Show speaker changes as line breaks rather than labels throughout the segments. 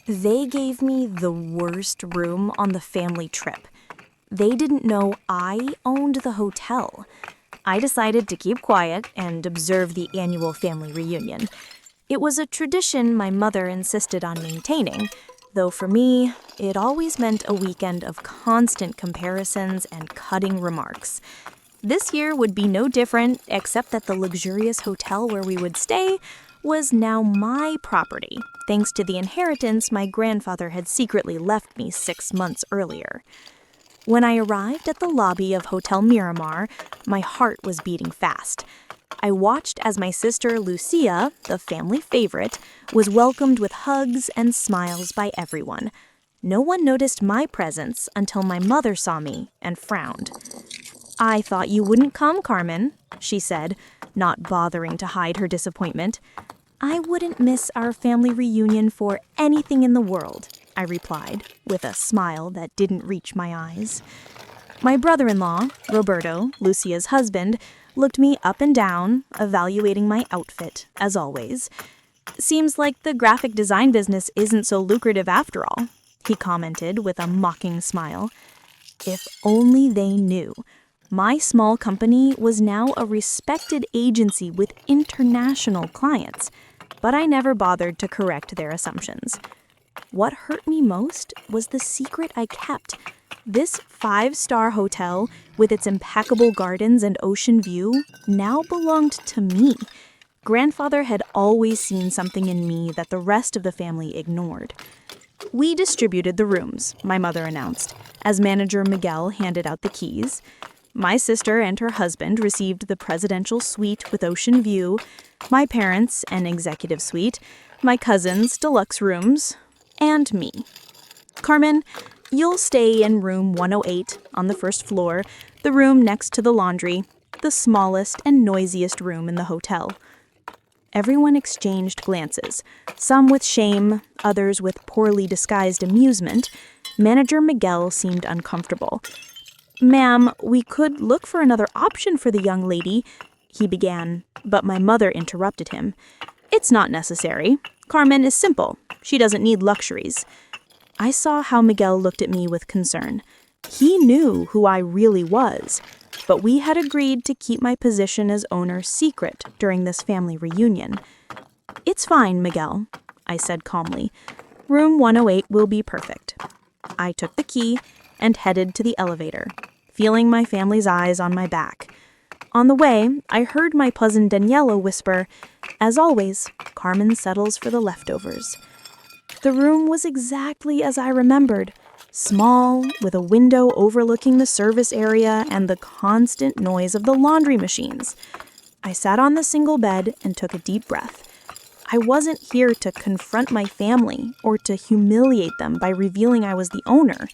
They gave me the worst room on the family trip. They didn't know I owned the hotel. I decided to keep quiet and observe the annual family reunion. It was a tradition my mother insisted on maintaining, though for me, it always meant a weekend of constant comparisons and cutting remarks. This year would be no different, except that the luxurious hotel where we would stay was now my property, thanks to the inheritance my grandfather had secretly left me 6 months earlier. When I arrived at the lobby of Hotel Miramar, my heart was beating fast. I watched as my sister Lucia, the family favorite, was welcomed with hugs and smiles by everyone. No one noticed my presence until my mother saw me and frowned. "I thought you wouldn't come, Carmen," she said, not bothering to hide her disappointment. "I wouldn't miss our family reunion for anything in the world," I replied, with a smile that didn't reach my eyes. My brother-in-law, Roberto, Lucia's husband, looked me up and down, evaluating my outfit, as always. "Seems like the graphic design business isn't so lucrative after all," he commented with a mocking smile. If only they knew. My small company was now a respected agency with international clients, but I never bothered to correct their assumptions. What hurt me most was the secret I kept. This 5-star hotel, with its impeccable gardens and ocean view, now belonged to me. Grandfather had always seen something in me that the rest of the family ignored. "We distributed the rooms," my mother announced, as manager Miguel handed out the keys. My sister and her husband received the presidential suite with ocean view, my parents an executive suite, my cousins deluxe rooms, and me. "Carmen, you'll stay in room 108 on the first floor, the room next to the laundry, the smallest and noisiest room in the hotel." Everyone exchanged glances, some with shame, others with poorly disguised amusement. Manager Miguel seemed uncomfortable. "Ma'am, we could look for another option for the young lady," he began, but my mother interrupted him. "It's not necessary. Carmen is simple. She doesn't need luxuries." I saw how Miguel looked at me with concern. He knew who I really was, but we had agreed to keep my position as owner secret during this family reunion. "It's fine, Miguel," I said calmly. "Room 108 will be perfect." I took the key and headed to the elevator, feeling my family's eyes on my back. On the way, I heard my cousin Daniela whisper, "As always, Carmen settles for the leftovers." The room was exactly as I remembered, small, with a window overlooking the service area and the constant noise of the laundry machines. I sat on the single bed and took a deep breath. I wasn't here to confront my family or to humiliate them by revealing I was the owner.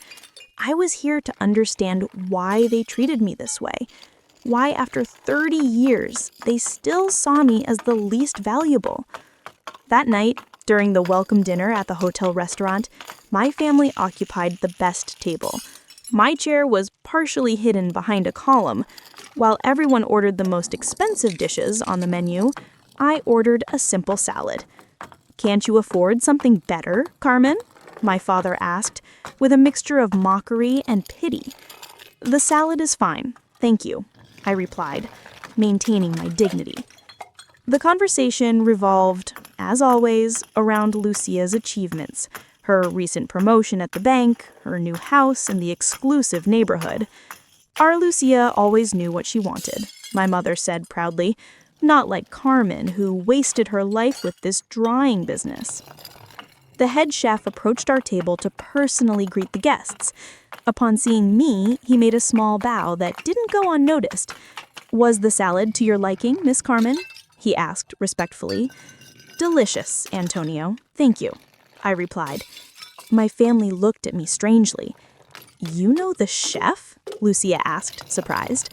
I was here to understand why they treated me this way, why after 30 years they still saw me as the least valuable. That night, during the welcome dinner at the hotel restaurant, my family occupied the best table. My chair was partially hidden behind a column. While everyone ordered the most expensive dishes on the menu, I ordered a simple salad. "Can't you afford something better, Carmen?" my father asked, with a mixture of mockery and pity. "The salad is fine, thank you," I replied, maintaining my dignity. The conversation revolved, as always, around Lucia's achievements, her recent promotion at the bank, her new house in the exclusive neighborhood. Our Lucia always knew what she wanted, my mother said proudly, not like Carmen, who wasted her life with this drawing business. The head chef approached our table to personally greet the guests. Upon seeing me, he made a small bow that didn't go unnoticed. "Was the salad to your liking, Miss Carmen?" he asked respectfully. "Delicious, Antonio, thank you," I replied. My family looked at me strangely. "You know the chef?" Lucia asked, surprised.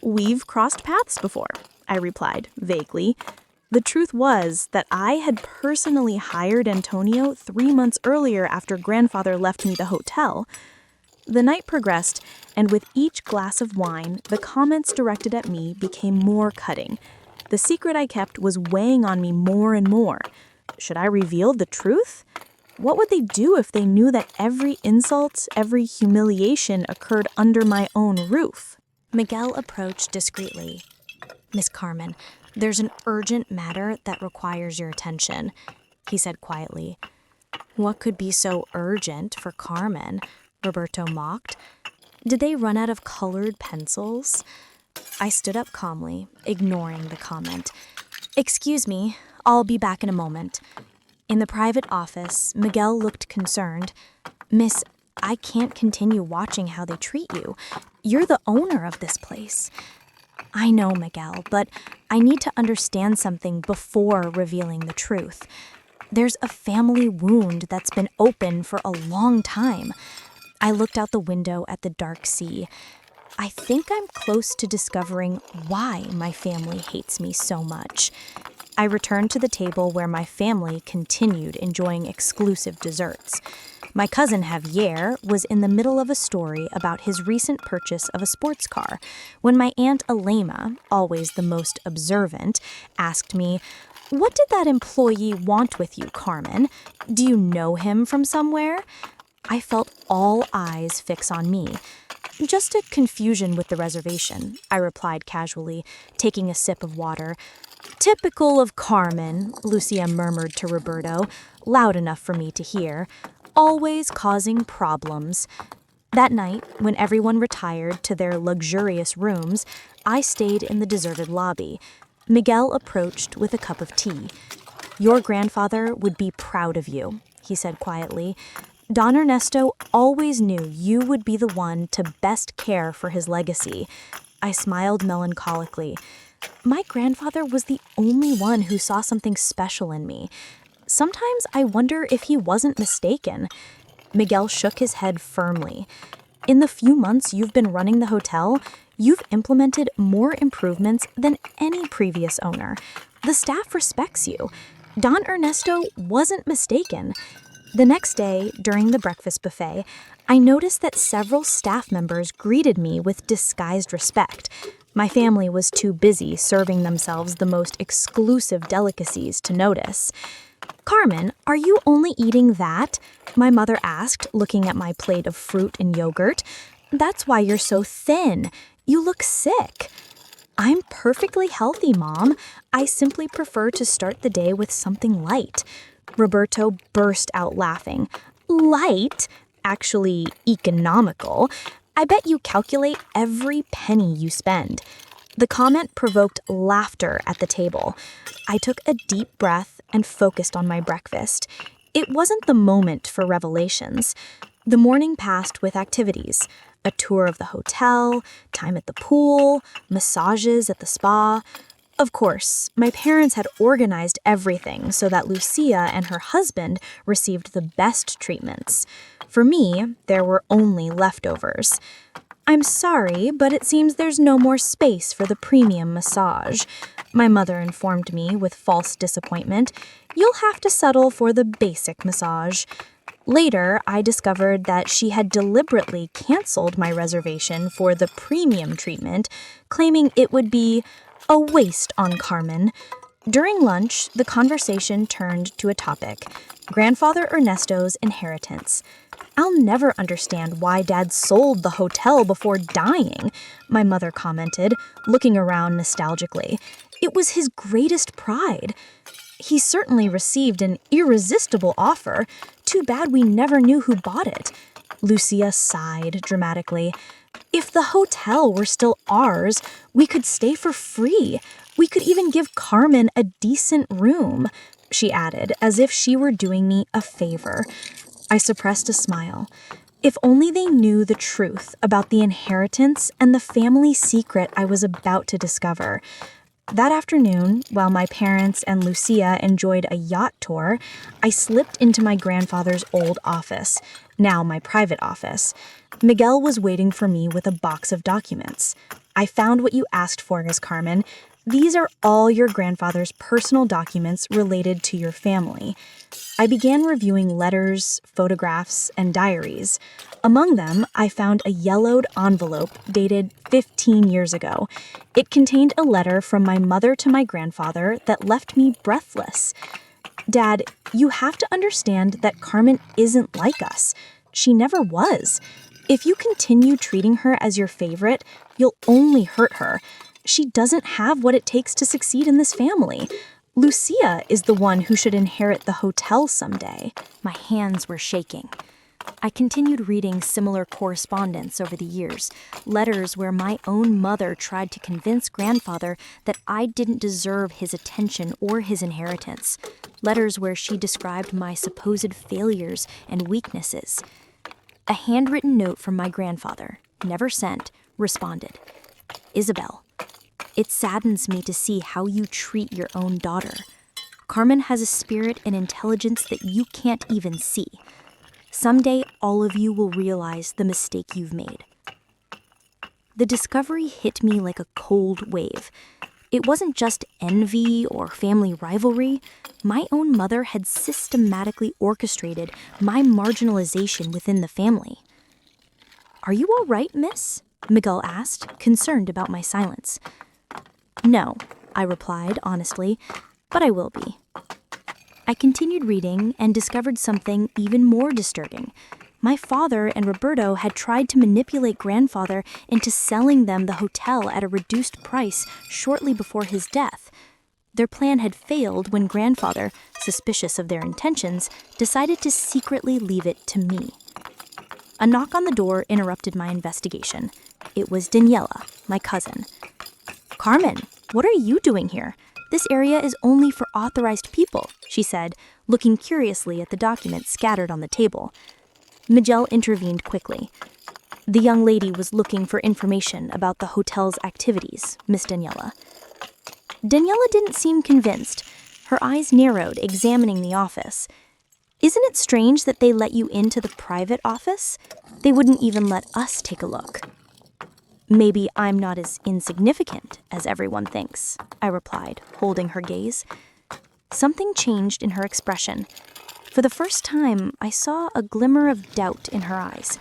"We've crossed paths before," I replied, vaguely. The truth was that I had personally hired Antonio 3 months earlier after grandfather left me the hotel. The night progressed, and with each glass of wine, the comments directed at me became more cutting. The secret I kept was weighing on me more and more. Should I reveal the truth? What would they do if they knew that every insult, every humiliation occurred under my own roof? Miguel approached discreetly. Miss Carmen, there's an urgent matter that requires your attention, he said quietly. What could be so urgent for Carmen? Roberto mocked. Did they run out of colored pencils? I stood up calmly, ignoring the comment. Excuse me, I'll be back in a moment. In the private office, Miguel looked concerned. Miss, I can't continue watching how they treat you. You're the owner of this place. I know, Miguel, but I need to understand something before revealing the truth. There's a family wound that's been open for a long time. I looked out the window at the dark sea. I think I'm close to discovering why my family hates me so much. I returned to the table where my family continued enjoying exclusive desserts. My cousin Javier was in the middle of a story about his recent purchase of a sports car when my Aunt Alema, always the most observant, asked me, "What did that employee want with you, Carmen? Do you know him from somewhere?" I felt all eyes fix on me. Just a confusion with the reservation, I replied casually, taking a sip of water. Typical of Carmen, Lucia murmured to Roberto, loud enough for me to hear, always causing problems. That night, when everyone retired to their luxurious rooms, I stayed in the deserted lobby. Miguel approached with a cup of tea. Your grandfather would be proud of you, he said quietly. Don Ernesto always knew you would be the one to best care for his legacy. I smiled melancholically. My grandfather was the only one who saw something special in me. Sometimes I wonder if he wasn't mistaken. Miguel shook his head firmly. In the few months you've been running the hotel, you've implemented more improvements than any previous owner. The staff respects you. Don Ernesto wasn't mistaken. The next day, during the breakfast buffet, I noticed that several staff members greeted me with disguised respect. My family was too busy serving themselves the most exclusive delicacies to notice. Carmen, are you only eating that? My mother asked, looking at my plate of fruit and yogurt. That's why you're so thin. You look sick. I'm perfectly healthy, Mom. I simply prefer to start the day with something light. Roberto burst out laughing. Light? Actually, economical. I bet you calculate every penny you spend. The comment provoked laughter at the table. I took a deep breath and focused on my breakfast. It wasn't the moment for revelations. The morning passed with activities. A tour of the hotel, time at the pool, massages at the spa. Of course, my parents had organized everything so that Lucia and her husband received the best treatments. For me, there were only leftovers. I'm sorry, but it seems there's no more space for the premium massage, my mother informed me with false disappointment. You'll have to settle for the basic massage. Later, I discovered that she had deliberately canceled my reservation for the premium treatment, claiming it would be a waste on Carmen. During lunch, the conversation turned to a topic: Grandfather Ernesto's inheritance. I'll never understand why Dad sold the hotel before dying, my mother commented, looking around nostalgically. It was his greatest pride. He certainly received an irresistible offer. Too bad we never knew who bought it. Lucia sighed dramatically. If the hotel were still ours, we could stay for free. We could even give Carmen a decent room, she added, as if she were doing me a favor. I suppressed a smile. If only they knew the truth about the inheritance and the family secret I was about to discover. That afternoon, while my parents and Lucia enjoyed a yacht tour, I slipped into my grandfather's old office, now my private office. Miguel was waiting for me with a box of documents. I found what you asked for, Miss Carmen. These are all your grandfather's personal documents related to your family. I began reviewing letters, photographs, and diaries. Among them, I found a yellowed envelope dated 15 years ago. It contained a letter from my mother to my grandfather that left me breathless. Dad, you have to understand that Carmen isn't like us. She never was. If you continue treating her as your favorite, you'll only hurt her. She doesn't have what it takes to succeed in this family. Lucia is the one who should inherit the hotel someday. My hands were shaking. I continued reading similar correspondence over the years, letters where my own mother tried to convince grandfather that I didn't deserve his attention or his inheritance, letters where she described my supposed failures and weaknesses. A handwritten note from my grandfather, never sent, responded, "Isabel, it saddens me to see how you treat your own daughter. Carmen has a spirit and intelligence that you can't even see. Someday, all of you will realize the mistake you've made." The discovery hit me like a cold wave. It wasn't just envy or family rivalry. My own mother had systematically orchestrated my marginalization within the family. "Are you all right, miss?" Miguel asked, concerned about my silence. "No," I replied honestly, "but I will be." I continued reading and discovered something even more disturbing. My father and Roberto had tried to manipulate grandfather into selling them the hotel at a reduced price shortly before his death. Their plan had failed when grandfather, suspicious of their intentions, decided to secretly leave it to me. A knock on the door interrupted my investigation. It was Daniela, my cousin. "Carmen, what are you doing here? This area is only for authorized people," she said, looking curiously at the documents scattered on the table. Miguel intervened quickly. "The young lady was looking for information about the hotel's activities, Miss Daniela." Daniela didn't seem convinced. Her eyes narrowed, examining the office. "Isn't it strange that they let you into the private office? They wouldn't even let us take a look." "Maybe I'm not as insignificant as everyone thinks," I replied, holding her gaze. Something changed in her expression. For the first time, I saw a glimmer of doubt in her eyes.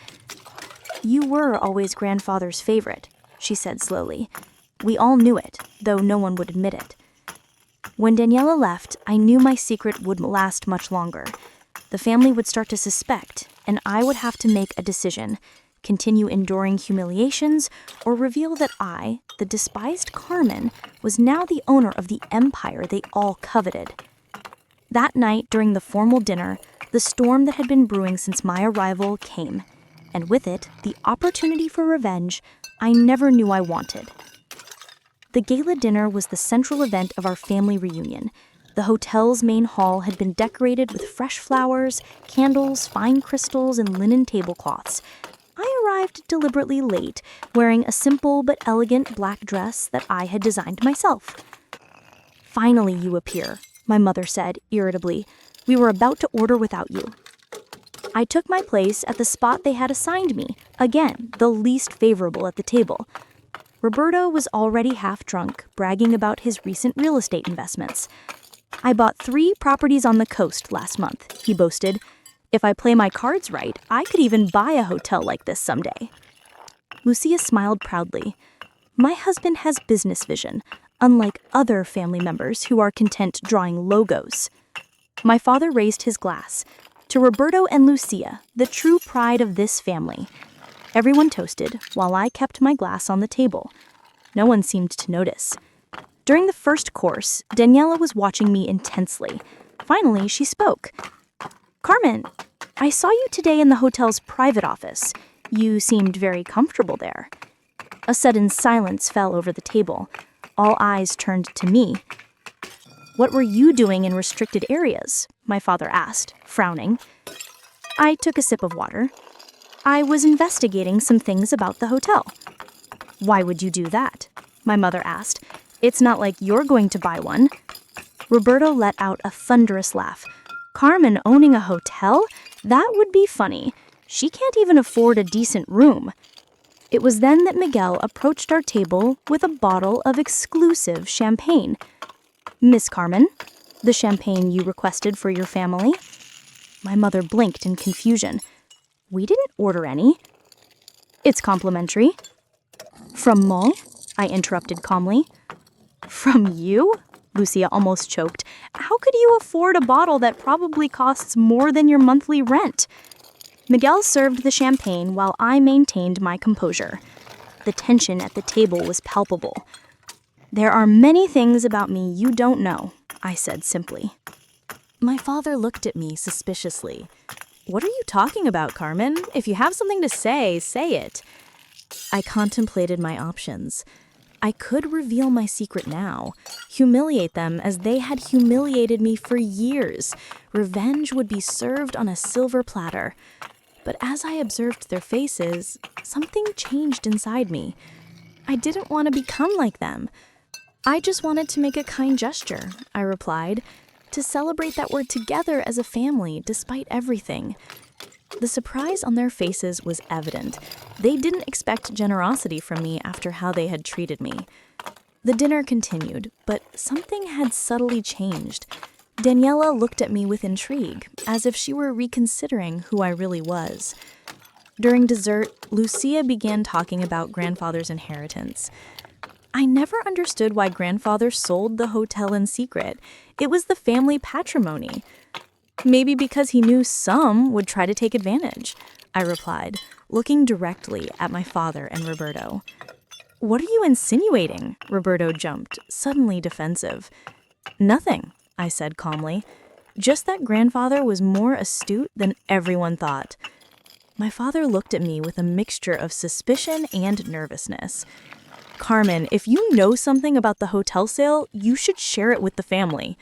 "You were always grandfather's favorite," she said slowly. "We all knew it, though no one would admit it." When Daniela left, I knew my secret wouldn't last much longer. The family would start to suspect, and I would have to make a decision: continue enduring humiliations, or reveal that I, the despised Carmen, was now the owner of the empire they all coveted. That night, during the formal dinner, the storm that had been brewing since my arrival came, and with it, the opportunity for revenge I never knew I wanted. The gala dinner was the central event of our family reunion. The hotel's main hall had been decorated with fresh flowers, candles, fine crystals, and linen tablecloths. I arrived deliberately late, wearing a simple but elegant black dress that I had designed myself. "Finally you appear," my mother said irritably. "We were about to order without you." I took my place at the spot they had assigned me, again, the least favorable at the table. Roberto was already half drunk, bragging about his recent real estate investments. "I bought 3 properties on the coast last month," he boasted. "If I play my cards right, I could even buy a hotel like this someday." Lucia smiled proudly. "My husband has business vision, unlike other family members who are content drawing logos." My father raised his glass. "To Roberto and Lucia, the true pride of this family." Everyone toasted, while I kept my glass on the table. No one seemed to notice. During the first course, Daniela was watching me intensely. Finally, she spoke. "Carmen, I saw you today in the hotel's private office. You seemed very comfortable there." A sudden silence fell over the table. All eyes turned to me. "What were you doing in restricted areas?" my father asked, frowning. I took a sip of water. "I was investigating some things about the hotel." "Why would you do that?" my mother asked. "It's not like you're going to buy one." Roberto let out a thunderous laugh. "Carmen owning a hotel? That would be funny. She can't even afford a decent room." It was then that Miguel approached our table with a bottle of exclusive champagne. "Miss Carmen, the champagne you requested for your family?" My mother blinked in confusion. "We didn't order any." "It's complimentary." "From Mo?" I interrupted calmly. "From you?" Lucia almost choked. "How could you afford a bottle that probably costs more than your monthly rent?" Miguel served the champagne while I maintained my composure. The tension at the table was palpable. "There are many things about me you don't know," I said simply. My father looked at me suspiciously. "What are you talking about, Carmen? If you have something to say, say it." I contemplated my options. I could reveal my secret now, humiliate them as they had humiliated me for years. Revenge would be served on a silver platter. But as I observed their faces, something changed inside me. I didn't want to become like them. "I just wanted to make a kind gesture," I replied, "to celebrate that we're together as a family despite everything." The surprise on their faces was evident. They didn't expect generosity from me after how they had treated me. The dinner continued, but something had subtly changed. Daniela looked at me with intrigue, as if she were reconsidering who I really was. During dessert, Lucia began talking about grandfather's inheritance. I never understood why grandfather sold the hotel in secret. It was the family patrimony. "Maybe because he knew some would try to take advantage," I replied, looking directly at my father and Roberto. "What are you insinuating?" Roberto jumped, suddenly defensive. "Nothing," I said calmly. "Just that grandfather was more astute than everyone thought." My father looked at me with a mixture of suspicion and nervousness. "Carmen, if you know something about the hotel sale, you should share it with the family."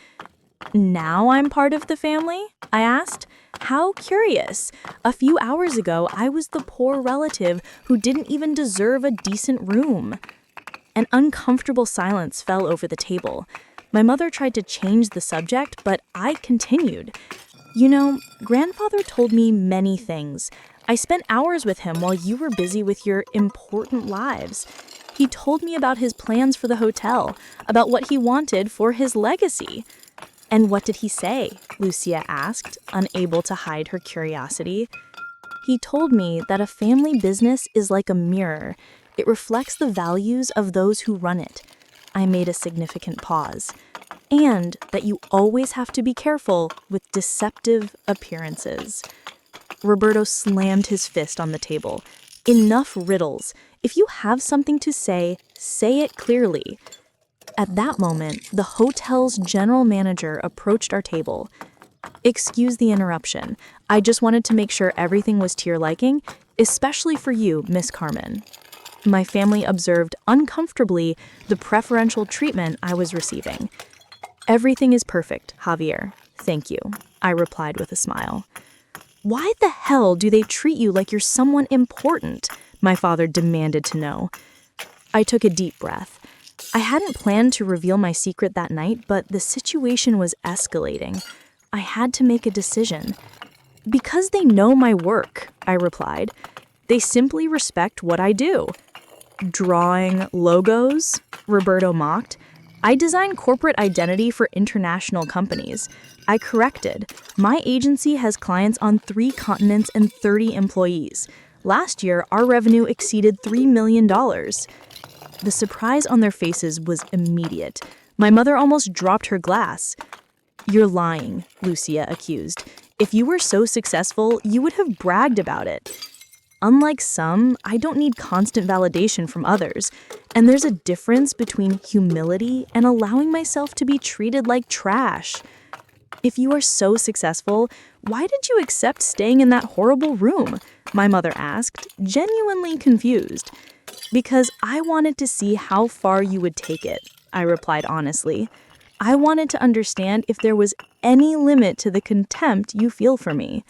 "Now I'm part of the family?" I asked. How curious. A few hours ago, I was the poor relative who didn't even deserve a decent room. An uncomfortable silence fell over the table. My mother tried to change the subject, but I continued. "You know, grandfather told me many things. I spent hours with him while you were busy with your important lives. He told me about his plans for the hotel, about what he wanted for his legacy." "And what did he say?" Lucia asked, unable to hide her curiosity. "He told me that a family business is like a mirror. It reflects the values of those who run it." I made a significant pause. "And that you always have to be careful with deceptive appearances." Roberto slammed his fist on the table. "Enough riddles. If you have something to say it clearly." At that moment, the hotel's general manager approached our table. "Excuse the interruption. I just wanted to make sure everything was to your liking, especially for you, Miss Carmen." My family observed uncomfortably the preferential treatment I was receiving. "Everything is perfect, Javier. Thank you," I replied with a smile. "Why the hell do they treat you like you're someone important?" my father demanded to know. I took a deep breath. I hadn't planned to reveal my secret that night, but the situation was escalating. I had to make a decision. "Because they know my work," I replied. "They simply respect what I do." "Drawing logos?" Roberto mocked. "I design corporate identity for international companies." I corrected. "My agency has clients on 3 continents and 30 employees. Last year, our revenue exceeded $3 million. The surprise on their faces was immediate. My mother almost dropped her glass. "You're lying," Lucia accused. "If you were so successful, you would have bragged about it." "Unlike some, I don't need constant validation from others. And there's a difference between humility and allowing myself to be treated like trash." "If you are so successful, why did you accept staying in that horrible room?" my mother asked, genuinely confused. "Because I wanted to see how far you would take it," I replied honestly. "I wanted to understand if there was any limit to the contempt you feel for me."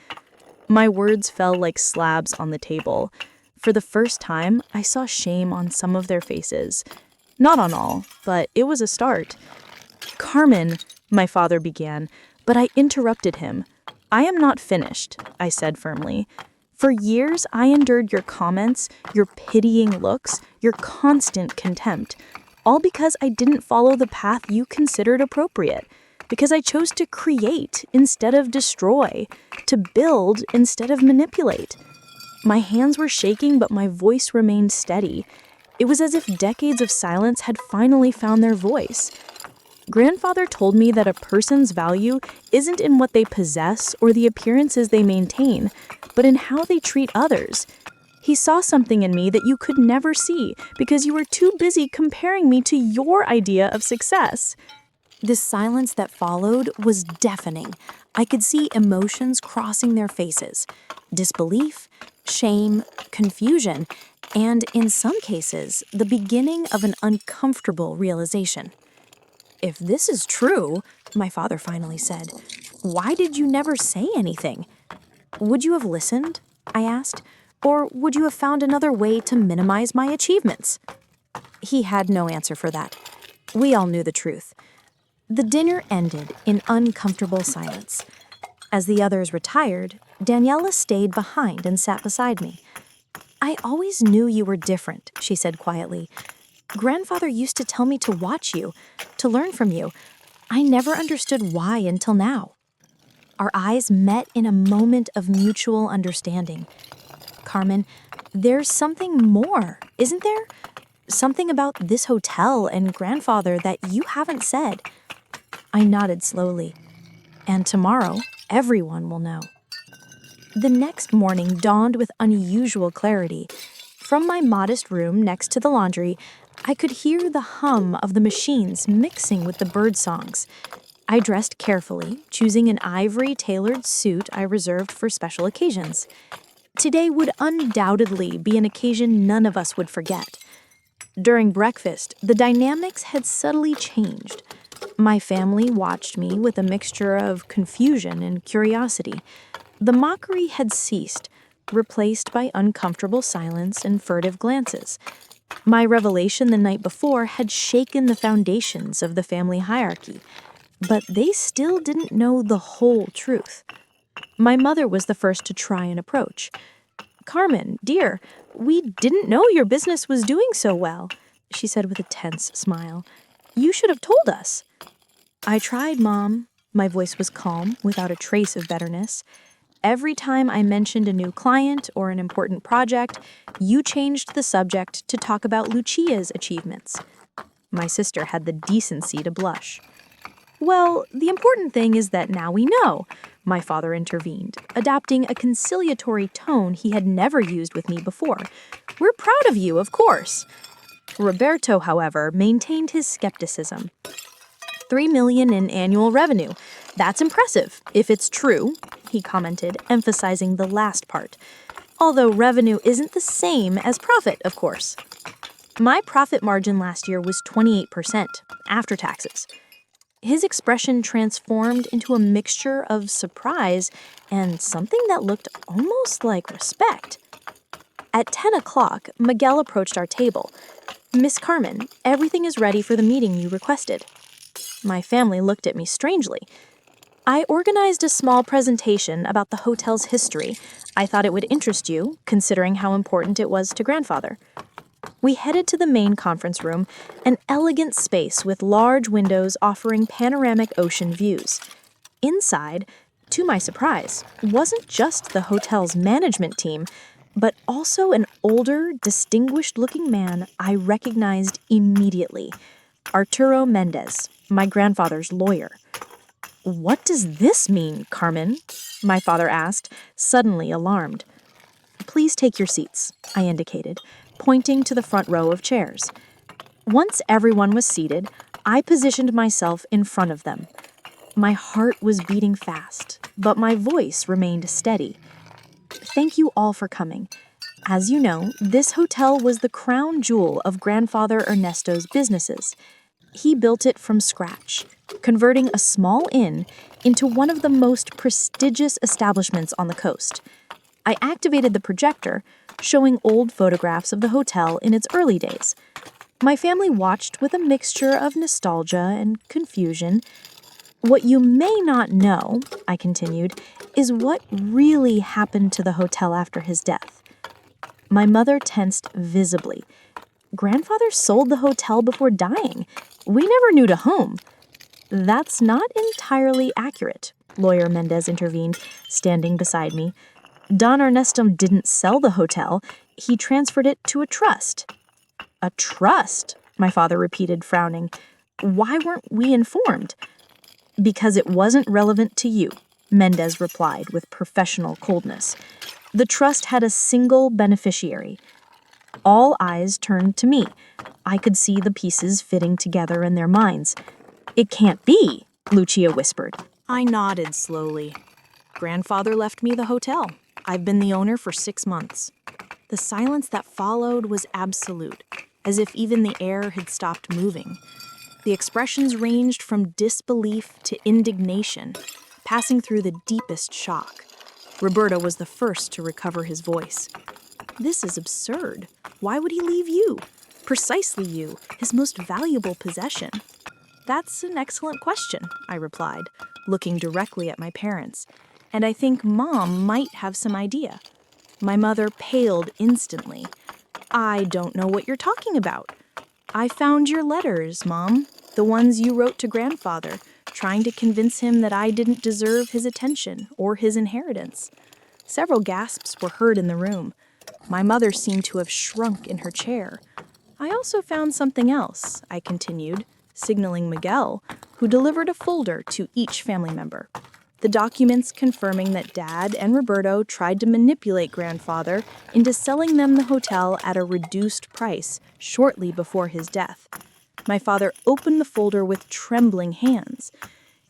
My words fell like slabs on the table. For the first time, I saw shame on some of their faces. Not on all, but it was a start. "Carmen," my father began, but I interrupted him. "I am not finished," I said firmly. "For years, I endured your comments, your pitying looks, your constant contempt, all because I didn't follow the path you considered appropriate, because I chose to create instead of destroy, to build instead of manipulate." My hands were shaking, but my voice remained steady. It was as if decades of silence had finally found their voice. Grandfather told me that a person's value isn't in what they possess or the appearances they maintain, but in how they treat others. He saw something in me that you could never see because you were too busy comparing me to your idea of success. The silence that followed was deafening. I could see emotions crossing their faces: disbelief, shame, confusion, and in some cases, the beginning of an uncomfortable realization. "If this is true," my father finally said, "why did you never say anything?" "Would you have listened?" I asked. "Or would you have found another way to minimize my achievements?" He had no answer for that. We all knew the truth. The dinner ended in uncomfortable silence. As the others retired, Daniela stayed behind and sat beside me. "I always knew you were different," she said quietly. "Grandfather used to tell me to watch you, to learn from you. I never understood why until now." Our eyes met in a moment of mutual understanding. "Carmen, there's something more, isn't there? Something about this hotel and grandfather that you haven't said." I nodded slowly. "And tomorrow, everyone will know." The next morning dawned with unusual clarity. From my modest room next to the laundry, I could hear the hum of the machines mixing with the bird songs. I dressed carefully, choosing an ivory-tailored suit I reserved for special occasions. Today would undoubtedly be an occasion none of us would forget. During breakfast, the dynamics had subtly changed. My family watched me with a mixture of confusion and curiosity. The mockery had ceased, replaced by uncomfortable silence and furtive glances. My revelation the night before had shaken the foundations of the family hierarchy, but they still didn't know the whole truth. My mother was the first to try and approach. "Carmen, dear, we didn't know your business was doing so well," she said with a tense smile. "You should have told us." "I tried, Mom." My voice was calm, without a trace of bitterness. "Every time I mentioned a new client or an important project, you changed the subject to talk about Lucia's achievements." My sister had the decency to blush. "Well, the important thing is that now we know," my father intervened, adopting a conciliatory tone he had never used with me before. "We're proud of you, of course." Roberto, however, maintained his skepticism. "3 million in annual revenue. That's impressive, if it's true," he commented, emphasizing the last part. "Although revenue isn't the same as profit, of course." My profit margin last year was 28%, after taxes. His expression transformed into a mixture of surprise and something that looked almost like respect. At 10 o'clock, Miguel approached our table. "Miss Carmen, everything is ready for the meeting you requested." My family looked at me strangely. "I organized a small presentation about the hotel's history. I thought it would interest you, considering how important it was to grandfather." We headed to the main conference room, an elegant space with large windows offering panoramic ocean views. Inside, to my surprise, wasn't just the hotel's management team, but also an older, distinguished-looking man I recognized immediately: Arturo Mendez, my grandfather's lawyer. "What does this mean, Carmen?" my father asked, suddenly alarmed. "Please take your seats," I indicated, pointing to the front row of chairs. Once everyone was seated, I positioned myself in front of them. My heart was beating fast, but my voice remained steady. "Thank you all for coming. As you know, this hotel was the crown jewel of Grandfather Ernesto's businesses. He built it from scratch, converting a small inn into one of the most prestigious establishments on the coast. I activated the projector, showing old photographs of the hotel in its early days. My family watched with a mixture of nostalgia and confusion. "What you may not know," I continued, "is what really happened to the hotel after his death." My mother tensed visibly. "Grandfather sold the hotel before dying. We never knew to whom." "That's not entirely accurate," Lawyer Mendez intervened, standing beside me. "Don Ernesto didn't sell the hotel. He transferred it to a trust." "A trust?" my father repeated, frowning. Why weren't we informed? Because it wasn't relevant to you, Mendez replied with professional coldness. The trust had a single beneficiary. All eyes turned to me. I could see the pieces fitting together in their minds. It can't be, Lucia whispered. I nodded slowly. Grandfather left me the hotel. I've been the owner for 6 months. The silence that followed was absolute, as if even the air had stopped moving. The expressions ranged from disbelief to indignation, passing through the deepest shock. Roberto was the first to recover his voice. This is absurd. Why would he leave you? Precisely you, his most valuable possession. That's an excellent question, I replied, looking directly at my parents, and I think Mom might have some idea. My mother paled instantly. I don't know what you're talking about. I found your letters, Mom, the ones you wrote to Grandfather, trying to convince him that I didn't deserve his attention or his inheritance. Several gasps were heard in the room. My mother seemed to have shrunk in her chair. I also found something else, I continued, signaling Miguel, who delivered a folder to each family member. The documents confirming that Dad and Roberto tried to manipulate Grandfather into selling them the hotel at a reduced price shortly before his death. My father opened the folder with trembling hands.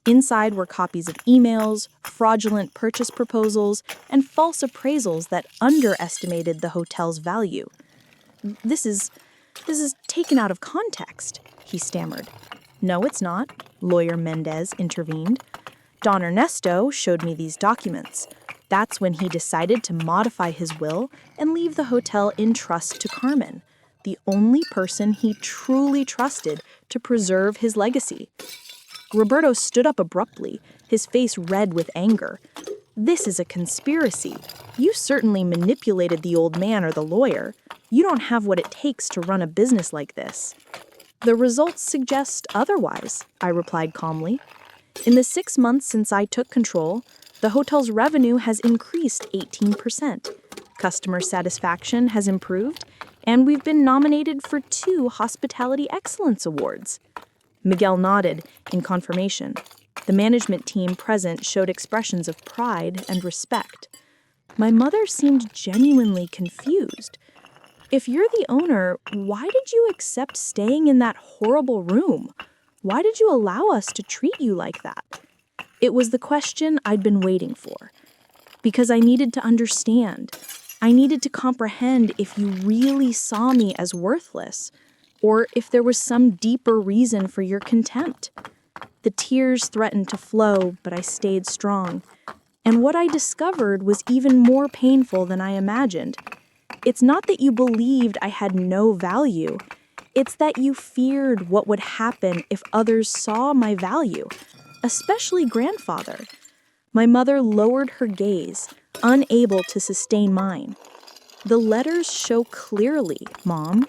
Inside were copies of emails, fraudulent purchase proposals, and false appraisals that underestimated the hotel's value. This is taken out of context, he stammered. No, it's not, Lawyer Mendez intervened. Don Ernesto showed me these documents. That's when he decided to modify his will and leave the hotel in trust to Carmen, the only person he truly trusted to preserve his legacy. Roberto stood up abruptly, his face red with anger. This is a conspiracy. You certainly manipulated the old man or the lawyer. You don't have what it takes to run a business like this. The results suggest otherwise, I replied calmly. In the 6 months since I took control, the hotel's revenue has increased 18%. Customer satisfaction has improved, and we've been nominated for 2 Hospitality Excellence Awards. Miguel nodded in confirmation. The management team present showed expressions of pride and respect. My mother seemed genuinely confused. If you're the owner, why did you accept staying in that horrible room? Why did you allow us to treat you like that? It was the question I'd been waiting for. Because I needed to understand. I needed to comprehend if you really saw me as worthless, or if there was some deeper reason for your contempt. The tears threatened to flow, but I stayed strong. And what I discovered was even more painful than I imagined. It's not that you believed I had no value. It's that you feared what would happen if others saw my value, especially Grandfather. My mother lowered her gaze, unable to sustain mine. The letters show clearly, Mom.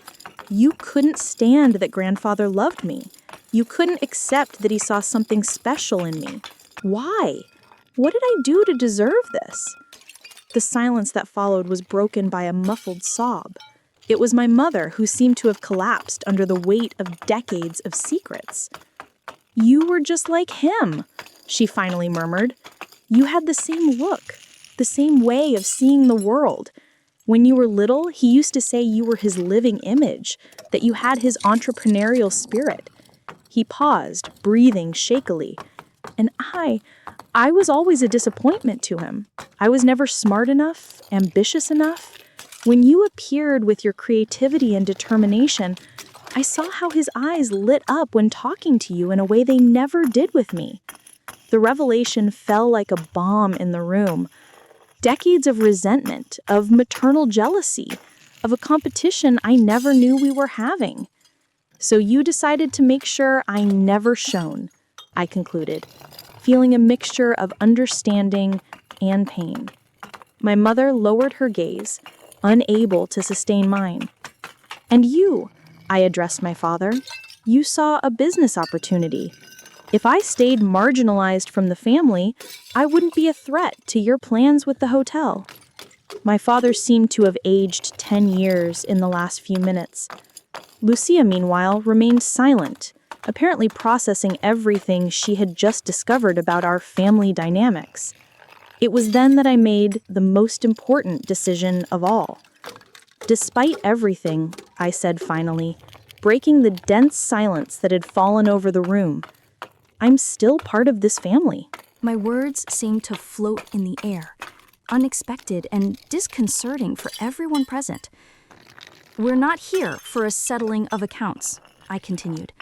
You couldn't stand that Grandfather loved me. You couldn't accept that he saw something special in me. Why? What did I do to deserve this? The silence that followed was broken by a muffled sob. It was my mother who seemed to have collapsed under the weight of decades of secrets. You were just like him, she finally murmured. You had the same look, the same way of seeing the world. When you were little, he used to say you were his living image, that you had his entrepreneurial spirit. He paused, breathing shakily. And I was always a disappointment to him. I was never smart enough, ambitious enough. When you appeared with your creativity and determination, I saw how his eyes lit up when talking to you in a way they never did with me. The revelation fell like a bomb in the room. Decades of resentment, of maternal jealousy, of a competition I never knew we were having. So you decided to make sure I never shone, I concluded, feeling a mixture of understanding and pain. My mother lowered her gaze, unable to sustain mine. And you, I addressed my father, you saw a business opportunity. If I stayed marginalized from the family, I wouldn't be a threat to your plans with the hotel. My father seemed to have aged 10 years in the last few minutes. Lucia, meanwhile, remained silent, apparently processing everything she had just discovered about our family dynamics. It was then that I made the most important decision of all. Despite everything, I said finally, breaking the dense silence that had fallen over the room, I'm still part of this family. My words seemed to float in the air, unexpected and disconcerting for everyone present. We're not here for a settling of accounts, I continued.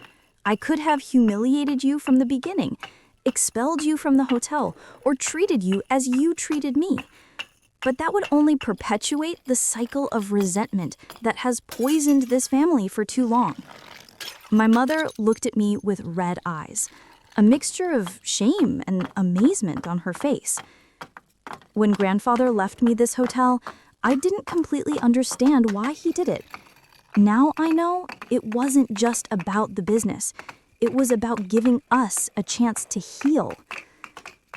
I could have humiliated you from the beginning, expelled you from the hotel, or treated you as you treated me. But that would only perpetuate the cycle of resentment that has poisoned this family for too long. My mother looked at me with red eyes, a mixture of shame and amazement on her face. When grandfather left me this hotel, I didn't completely understand why he did it. Now I know it wasn't just about the business. It was about giving us a chance to heal.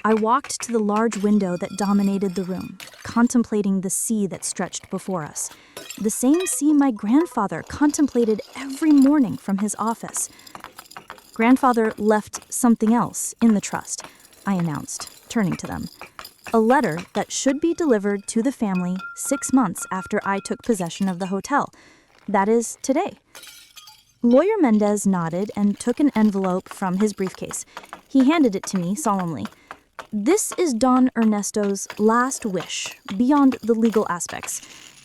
I walked to the large window that dominated the room, contemplating the sea that stretched before us. The same sea my grandfather contemplated every morning from his office. Grandfather left something else in the trust, I announced, turning to them. A letter that should be delivered to the family 6 months after I took possession of the hotel. That is, today. Lawyer Mendez nodded and took an envelope from his briefcase. He handed it to me solemnly. This is Don Ernesto's last wish, beyond the legal aspects,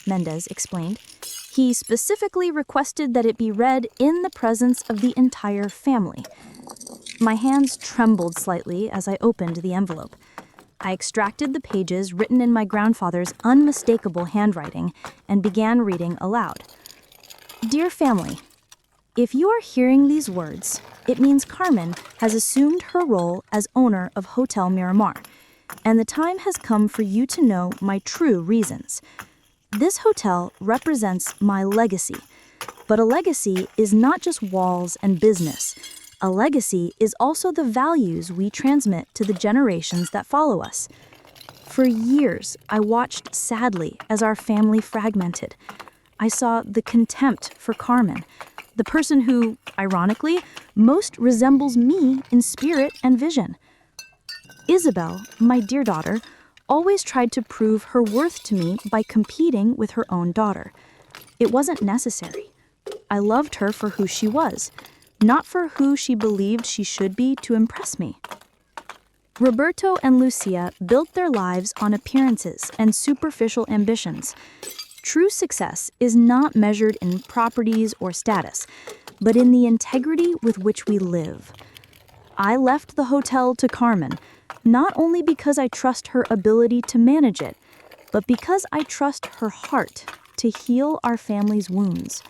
Mendez explained. He specifically requested that it be read in the presence of the entire family. My hands trembled slightly as I opened the envelope. I extracted the pages written in my grandfather's unmistakable handwriting and began reading aloud. Dear family, if you are hearing these words, it means Carmen has assumed her role as owner of Hotel Miramar, and the time has come for you to know my true reasons. This hotel represents my legacy, but a legacy is not just walls and business. A legacy is also the values we transmit to the generations that follow us. For years, I watched sadly as our family fragmented. I saw the contempt for Carmen, the person who, ironically, most resembles me in spirit and vision. Isabel, my dear daughter, always tried to prove her worth to me by competing with her own daughter. It wasn't necessary. I loved her for who she was, not for who she believed she should be to impress me. Roberto and Lucia built their lives on appearances and superficial ambitions. True success is not measured in properties or status, but in the integrity with which we live. I left the hotel to Carmen, not only because I trust her ability to manage it, but because I trust her heart to heal our family's wounds.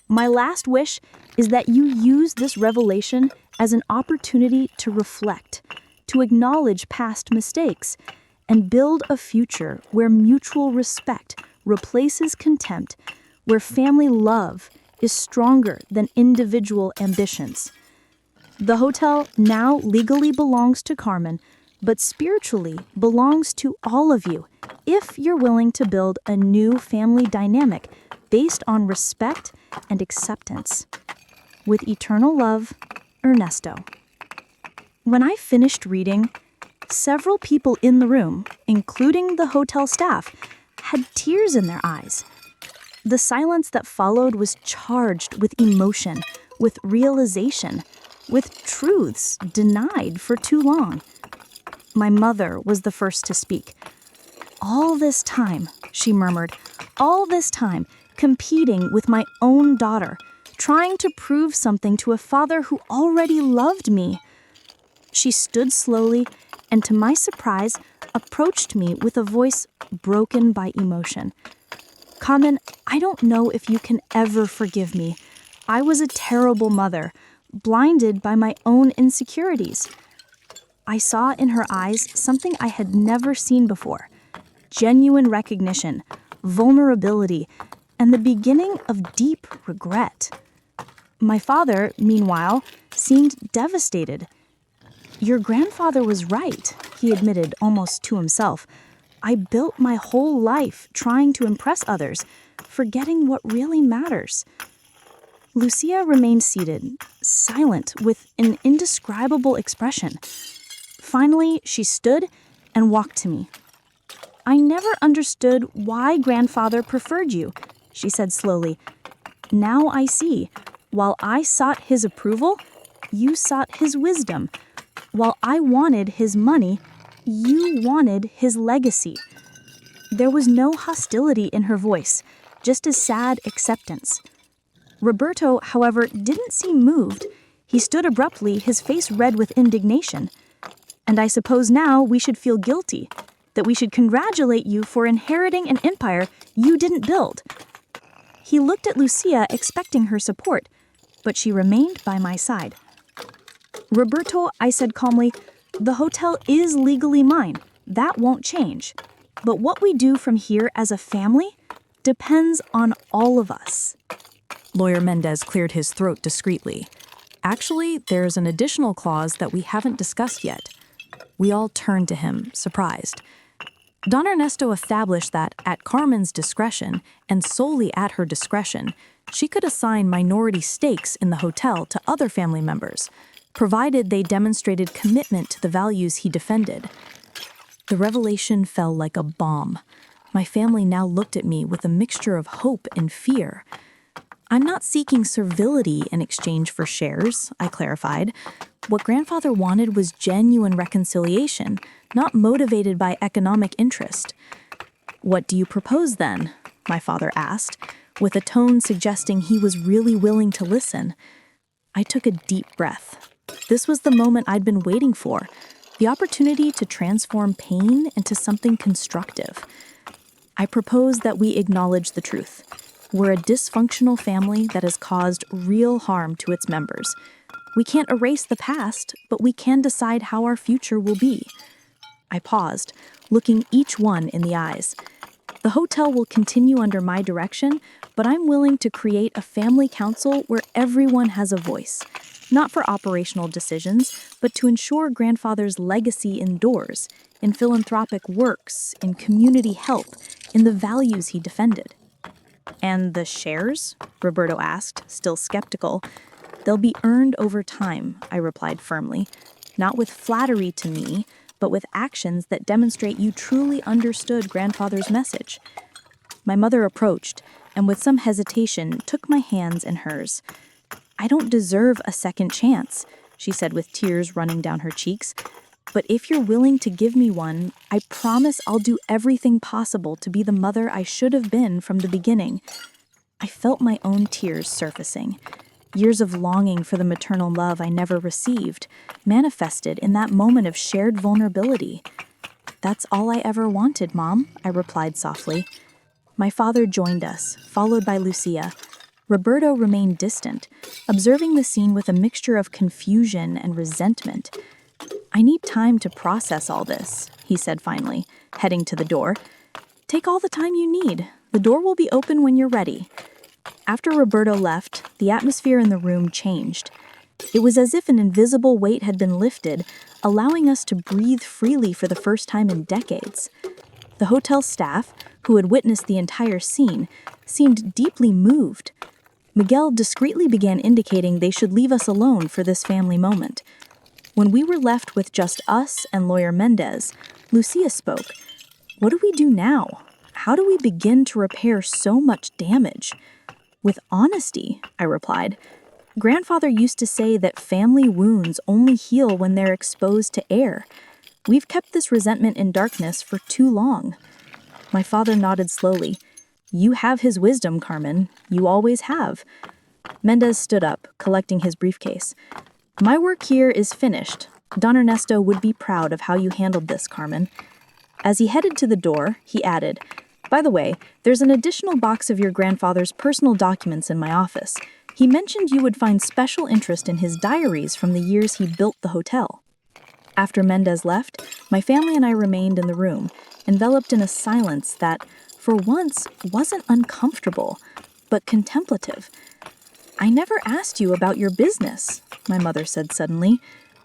My last wish is that you use this revelation as an opportunity to reflect, to acknowledge past mistakes, and build a future where mutual respect replaces contempt, where family love is stronger than individual ambitions. The hotel now legally belongs to Carmen, but spiritually belongs to all of you if you're willing to build a new family dynamic based on respect and acceptance. With eternal love, Ernesto. When I finished reading, several people in the room, including the hotel staff, had tears in their eyes. The silence that followed was charged with emotion, with realization, with truths denied for too long. My mother was the first to speak. All this time, she murmured, all this time, competing with my own daughter, trying to prove something to a father who already loved me. She stood slowly and, to my surprise, approached me with a voice broken by emotion. Carmen, I don't know if you can ever forgive me. I was a terrible mother, blinded by my own insecurities. I saw in her eyes something I had never seen before. Genuine recognition, vulnerability, and the beginning of deep regret. My father, meanwhile, seemed devastated. Your grandfather was right, he admitted almost to himself. I built my whole life trying to impress others, forgetting what really matters.
Lucia remained seated, silent, with an indescribable expression. Finally, she stood and walked to me. "I never understood why grandfather preferred you," she said slowly. "Now I see. While I sought his approval, you sought his wisdom. While I wanted his money, you wanted his legacy." There was no hostility in her voice, just a sad acceptance. Roberto, however, didn't seem moved. He stood abruptly, his face red with indignation. "And I suppose now we should feel guilty, that we should congratulate you for inheriting an empire you didn't build." He looked at Lucia, expecting her support, but she remained by my side. "Roberto," I said calmly, "the hotel is legally mine. That won't change. But what we do from here as a family depends on all of us."
Lawyer Mendez cleared his throat discreetly. "Actually, there's an additional clause that we haven't discussed yet." We all turned to him, surprised. Don Ernesto established that, at Carmen's discretion, and solely at her discretion, she could assign minority stakes in the hotel to other family members, provided they demonstrated commitment to the values he defended. The revelation fell like a bomb. My family now looked at me with a mixture of hope and fear. "I'm not seeking servility in exchange for shares," I clarified. "What grandfather wanted was genuine reconciliation, not motivated by economic interest." "What do you propose then?" my father asked, with a tone suggesting he was really willing to listen. I took a deep breath. This was the moment I'd been waiting for, the opportunity to transform pain into something constructive. I propose that we acknowledge the truth. We're a dysfunctional family that has caused real harm to its members. We can't erase the past, but we can decide how our future will be. I paused, looking each one in the eyes. The hotel will continue under my direction, but I'm willing to create a family council where everyone has a voice, not for operational decisions, but to ensure grandfather's legacy endures, in philanthropic works, in community help, in the values he defended. "And the shares?" Roberto asked, still skeptical. "They'll be earned over time," I replied firmly, "not with flattery to me, but with actions that demonstrate you truly understood grandfather's message." My mother approached, and with some hesitation took my hands in hers. "I don't deserve a second chance," she said with tears running down her cheeks. "But if you're willing to give me one, I promise I'll do everything possible to be the mother I should have been from the beginning." I felt my own tears surfacing. Years of longing for the maternal love I never received, manifested in that moment of shared vulnerability. "That's all I ever wanted, Mom," I replied softly. My father joined us, followed by Lucia. Roberto remained distant, observing the scene with a mixture of confusion and resentment. "I need time to process all this," he said finally, heading to the door. "Take all the time you need. The door will be open when you're ready." After Roberto left, the atmosphere in the room changed. It was as if an invisible weight had been lifted, allowing us to breathe freely for the first time in decades. The hotel staff, who had witnessed the entire scene, seemed deeply moved. Miguel discreetly began indicating they should leave us alone for this family moment. When we were left with just us and Lawyer Mendez, Lucia spoke. "What do we do now? How do we begin to repair so much damage?" "With honesty," I replied. "Grandfather used to say that family wounds only heal when they're exposed to air. We've kept this resentment in darkness for too long." My father nodded slowly. "You have his wisdom, Carmen. You always have." Mendez stood up, collecting his briefcase. "My work here is finished. Don Ernesto would be proud of how you handled this, Carmen." As he headed to the door, he added, "By the way, there's an additional box of your grandfather's personal documents in my office. He mentioned you would find special interest in his diaries from the years he built the hotel." After Mendez left, my family and I remained in the room, enveloped in a silence that, for once, wasn't uncomfortable, but contemplative. "I never asked you about your business," my mother said suddenly.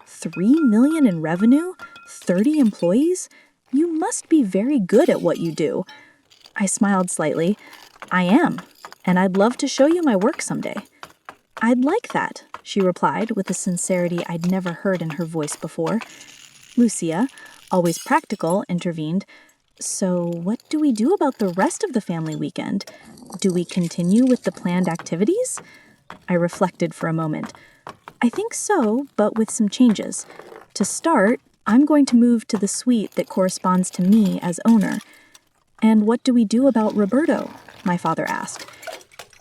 $3 million in revenue? 30 employees? You must be very good at what you do." I smiled slightly. "I am, and I'd love to show you my work someday."
I'd like that, she replied with a sincerity I'd never heard in her voice before. Lucia, always practical, intervened. So, what do we do about the rest of the family weekend? Do we continue with the planned activities? I reflected for a moment. I think so, but with some changes. To start, I'm going to move to the suite that corresponds to me as owner. And what do we do about Roberto? My father asked.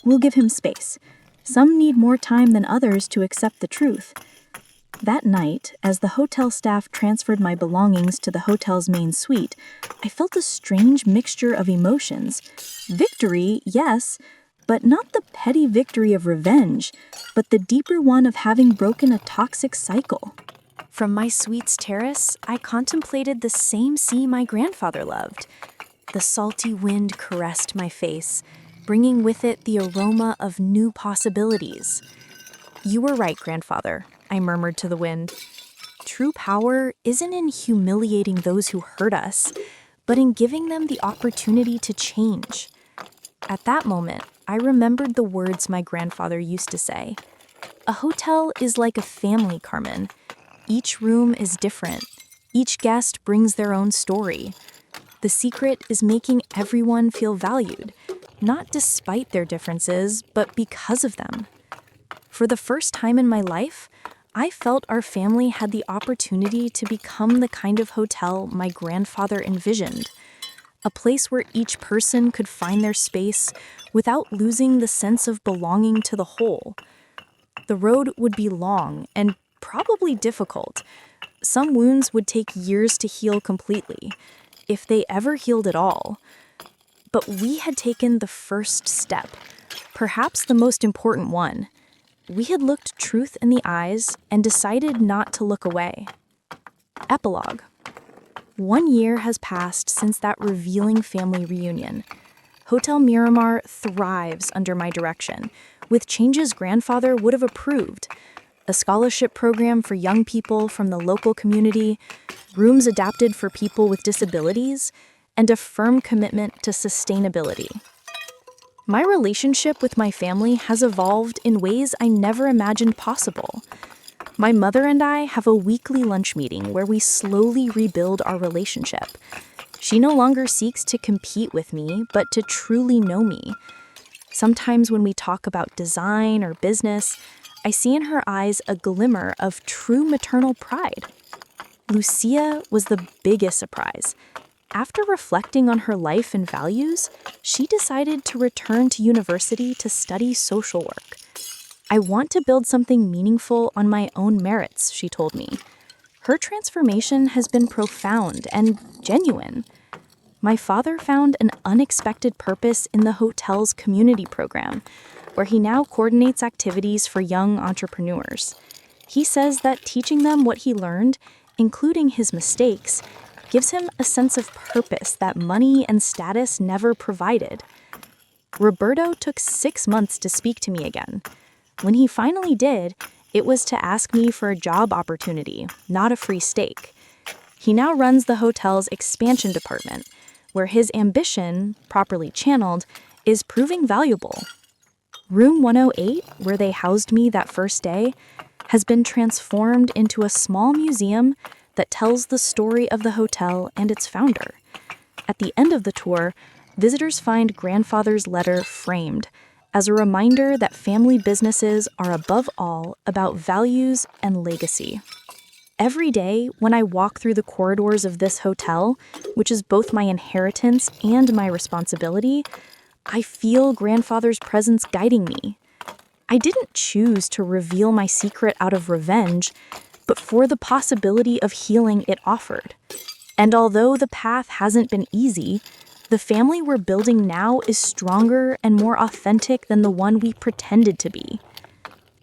We'll give him space. Some need more time than others to accept the truth. That night, as the hotel staff transferred my belongings to the hotel's main suite, I felt a strange mixture of emotions. Victory, yes, but not the petty victory of revenge, but the deeper one of having broken a toxic cycle.
From my suite's terrace, I contemplated the same sea my grandfather loved. The salty wind caressed my face, bringing with it the aroma of new possibilities. You were right, grandfather, I murmured to the wind. True power isn't in humiliating those who hurt us, but in giving them the opportunity to change. At that moment, I remembered the words my grandfather used to say. A hotel is like a family, Carmen. Each room is different. Each guest brings their own story. The secret is making everyone feel valued, not despite their differences, but because of them. For the first time in my life, I felt our family had the opportunity to become the kind of hotel my grandfather envisioned. A place where each person could find their space without losing the sense of belonging to the whole. The road would be long and probably difficult. Some wounds would take years to heal completely, if they ever healed at all. But we had taken the first step, perhaps the most important one. We had looked truth in the eyes and decided not to look away. Epilogue. 1 year has passed since that revealing family reunion. Hotel Miramar thrives under my direction, with changes grandfather would have approved. A scholarship program for young people from the local community, rooms adapted for people with disabilities, and a firm commitment to sustainability. My relationship with my family has evolved in ways I never imagined possible. My mother and I have a weekly lunch meeting where we slowly rebuild our relationship. She no longer seeks to compete with me, but to truly know me. Sometimes when we talk about design or business, I see in her eyes a glimmer of true maternal pride. Lucia was the biggest surprise. After reflecting on her life and values, she decided to return to university to study social work. I want to build something meaningful on my own merits, she told me. Her transformation has been profound and genuine. My father found an unexpected purpose in the hotel's community program, where he now coordinates activities for young entrepreneurs. He says that teaching them what he learned, including his mistakes, gives him a sense of purpose that money and status never provided. Roberto took 6 months to speak to me again. When he finally did, it was to ask me for a job opportunity, not a free steak. He now runs the hotel's expansion department, where his ambition, properly channeled, is proving valuable. Room 108, where they housed me that first day, has been transformed into a small museum that tells the story of the hotel and its founder. At the end of the tour, visitors find grandfather's letter framed as a reminder that family businesses are above all about values and legacy. Every day, when I walk through the corridors of this hotel, which is both my inheritance and my responsibility, I feel grandfather's presence guiding me. I didn't choose to reveal my secret out of revenge, but for the possibility of healing it offered. And although the path hasn't been easy, the family we're building now is stronger and more authentic than the one we pretended to be.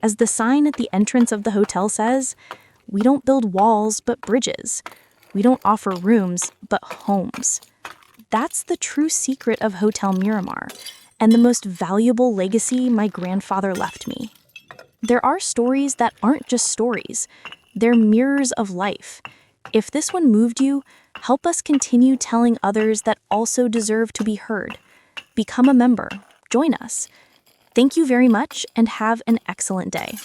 As the sign at the entrance of the hotel says, we don't build walls but bridges. We don't offer rooms but homes. That's the true secret of Hotel Miramar, and the most valuable legacy my grandfather left me. There are stories that aren't just stories. They're mirrors of life. If this one moved you, help us continue telling others that also deserve to be heard. Become a member. Join us.
Thank you very much and have an excellent day.